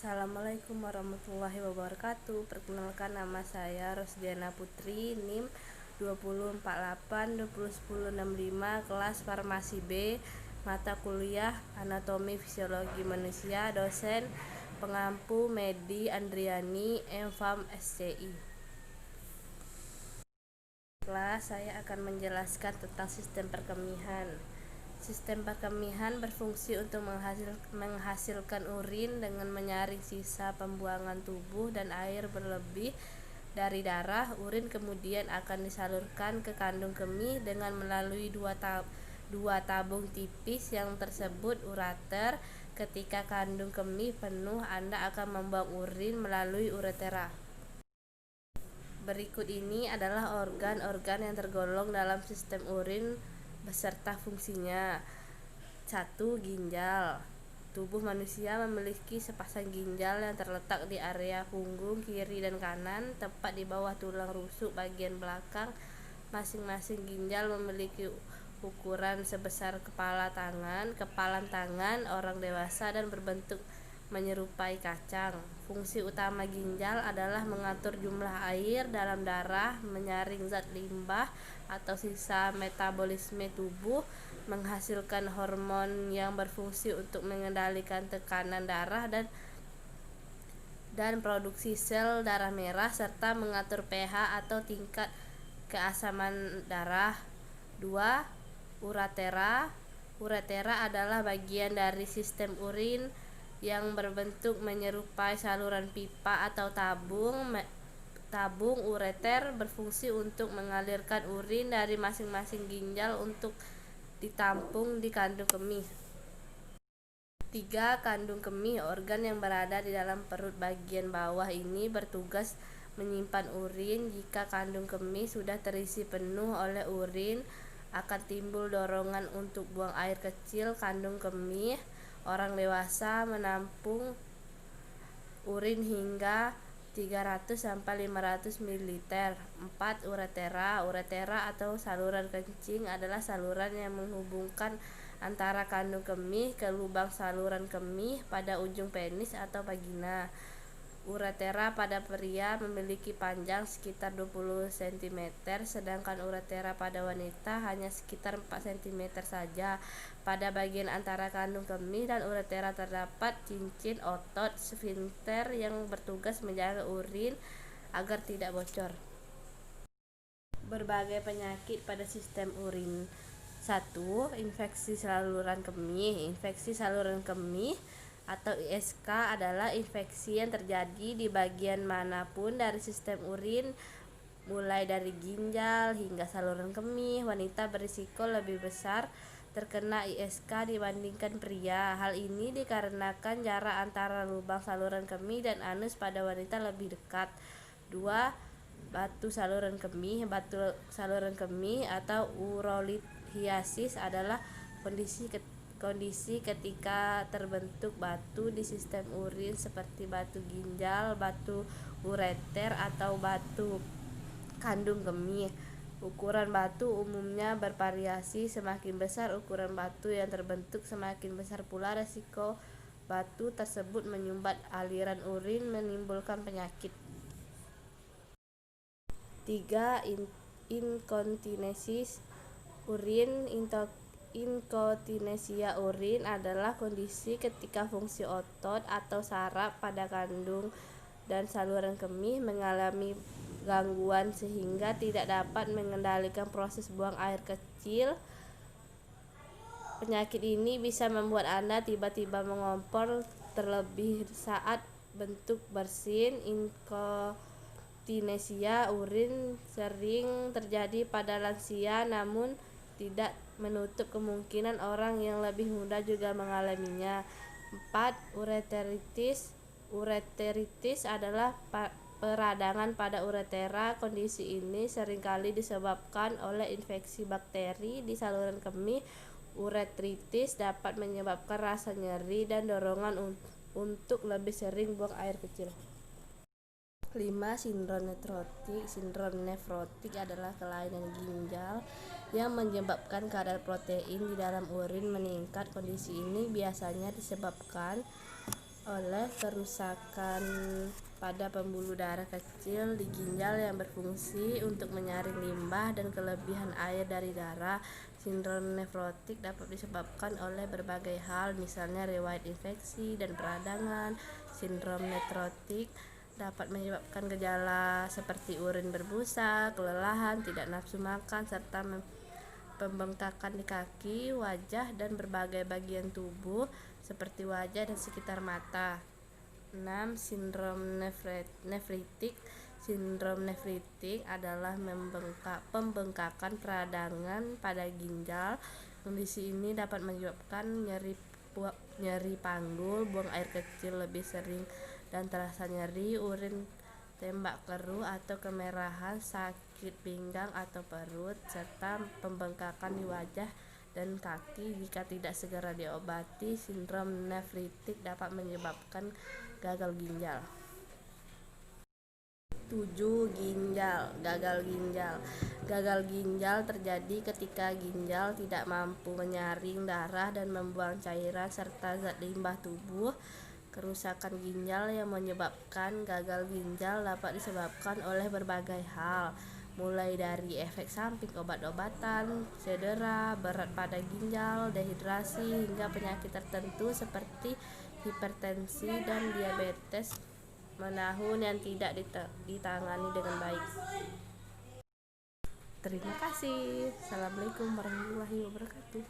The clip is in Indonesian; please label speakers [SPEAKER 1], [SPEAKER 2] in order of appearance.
[SPEAKER 1] Assalamualaikum warahmatullahi wabarakatuh. Perkenalkan, nama saya Rosdiana Putri, NIM 2048-201065, kelas Farmasi B, mata kuliah Anatomi Fisiologi Manusia, dosen pengampu Medi Andriani, MFAM SCI. Kelas saya akan menjelaskan tentang sistem perkemihan. Sistem perkemihan berfungsi untuk menghasilkan urin dengan menyaring sisa pembuangan tubuh dan air berlebih dari darah. Urin kemudian akan disalurkan ke kandung kemih dengan melalui dua tabung tipis yang tersebut ureter. Ketika kandung kemih penuh, Anda akan membuang urin melalui uretera. Berikut ini adalah organ-organ yang tergolong dalam sistem urin beserta fungsinya. 1. Ginjal. Tubuh manusia memiliki sepasang ginjal yang terletak di area punggung kiri dan kanan, tepat di bawah tulang rusuk bagian belakang. Masing-masing ginjal memiliki ukuran sebesar kepalan tangan orang dewasa dan berbentuk menyerupai kacang. Fungsi utama ginjal adalah mengatur jumlah air dalam darah, menyaring zat limbah atau sisa metabolisme tubuh, menghasilkan hormon yang berfungsi untuk mengendalikan tekanan darah dan produksi sel darah merah, serta mengatur pH atau tingkat keasaman darah. 2. Uretera. Uretera adalah bagian dari sistem urin yang berbentuk menyerupai saluran pipa atau tabung. Tabung ureter berfungsi untuk mengalirkan urin dari masing-masing ginjal untuk ditampung di kandung kemih. 3. Kandung kemih. Organ yang berada di dalam perut bagian bawah ini bertugas menyimpan urin. Jika kandung kemih sudah terisi penuh oleh urin, akan timbul dorongan untuk buang air kecil kandung kemih. Orang dewasa menampung urin hingga 300-500 ml. 4. Uretera. Uretera atau saluran kencing adalah saluran yang menghubungkan antara kandung kemih ke lubang saluran kemih pada ujung penis atau vagina. Uretera pada pria memiliki panjang sekitar 20 cm, sedangkan uretera pada wanita hanya sekitar 4 cm saja. Pada bagian antara kandung kemih dan uretera terdapat cincin otot sfinkter yang bertugas menjaga urin agar tidak bocor. Berbagai penyakit pada sistem urin. 1. Infeksi saluran kemih. Infeksi saluran kemih atau ISK adalah infeksi yang terjadi di bagian manapun dari sistem urin, mulai dari ginjal hingga saluran kemih. Wanita berisiko lebih besar terkena ISK dibandingkan pria. Hal ini dikarenakan jarak antara lubang saluran kemih dan anus pada wanita lebih dekat. 2. Batu saluran kemih. Batu saluran kemih atau urolithiasis adalah kondisi ketika terbentuk batu di sistem urin seperti batu ginjal, batu ureter, atau batu kandung kemih. Ukuran batu umumnya bervariasi. Semakin besar ukuran batu yang terbentuk, semakin besar pula resiko batu tersebut menyumbat aliran urin, menimbulkan penyakit. 3. Inkontinensi urin. Inkontinensia urin adalah kondisi ketika fungsi otot atau saraf pada kandung dan saluran kemih mengalami gangguan sehingga tidak dapat mengendalikan proses buang air kecil. Penyakit ini bisa membuat Anda tiba-tiba mengompol, terlebih saat bentuk bersin. Inkontinensia urin sering terjadi pada lansia, namun tidak menutup kemungkinan orang yang lebih muda juga mengalaminya. 4. Ureteritis. Ureteritis adalah peradangan pada uretera. Kondisi ini seringkali disebabkan oleh infeksi bakteri di saluran kemih. Uretritis dapat menyebabkan rasa nyeri dan dorongan untuk lebih sering buang air kecil. 5. Sindrom nefrotik. Sindrom nefrotik adalah kelainan ginjal yang menyebabkan kadar protein di dalam urin meningkat. Kondisi ini biasanya disebabkan oleh kerusakan pada pembuluh darah kecil di ginjal yang berfungsi untuk menyaring limbah dan kelebihan air dari darah. Sindrom nefrotik dapat disebabkan oleh berbagai hal, misalnya riwayat infeksi dan peradangan. Sindrom nefrotik dapat menyebabkan gejala seperti urin berbusa, kelelahan, tidak nafsu makan, serta pembengkakan di kaki, wajah, dan berbagai bagian tubuh seperti wajah dan sekitar mata. 6. Sindrom nefritik. Sindrom nefritik adalah pembengkakan peradangan pada ginjal. Kondisi ini dapat menyebabkan nyeri panggul, buang air kecil lebih sering dan terasa nyeri, urin tembak keruh atau kemerahan, sakit pinggang atau perut, serta pembengkakan di wajah dan kaki jika tidak segera diobati. Sindrom nefritik dapat menyebabkan gagal ginjal. 7. Gagal ginjal. Gagal ginjal terjadi ketika ginjal tidak mampu menyaring darah dan membuang cairan serta zat limbah tubuh. Kerusakan ginjal yang menyebabkan gagal ginjal dapat disebabkan oleh berbagai hal, mulai dari efek samping obat-obatan, cedera berat pada ginjal, dehidrasi, hingga penyakit tertentu seperti hipertensi dan diabetes menahun yang tidak ditangani dengan baik. Terima kasih. Assalamualaikum warahmatullahi wabarakatuh.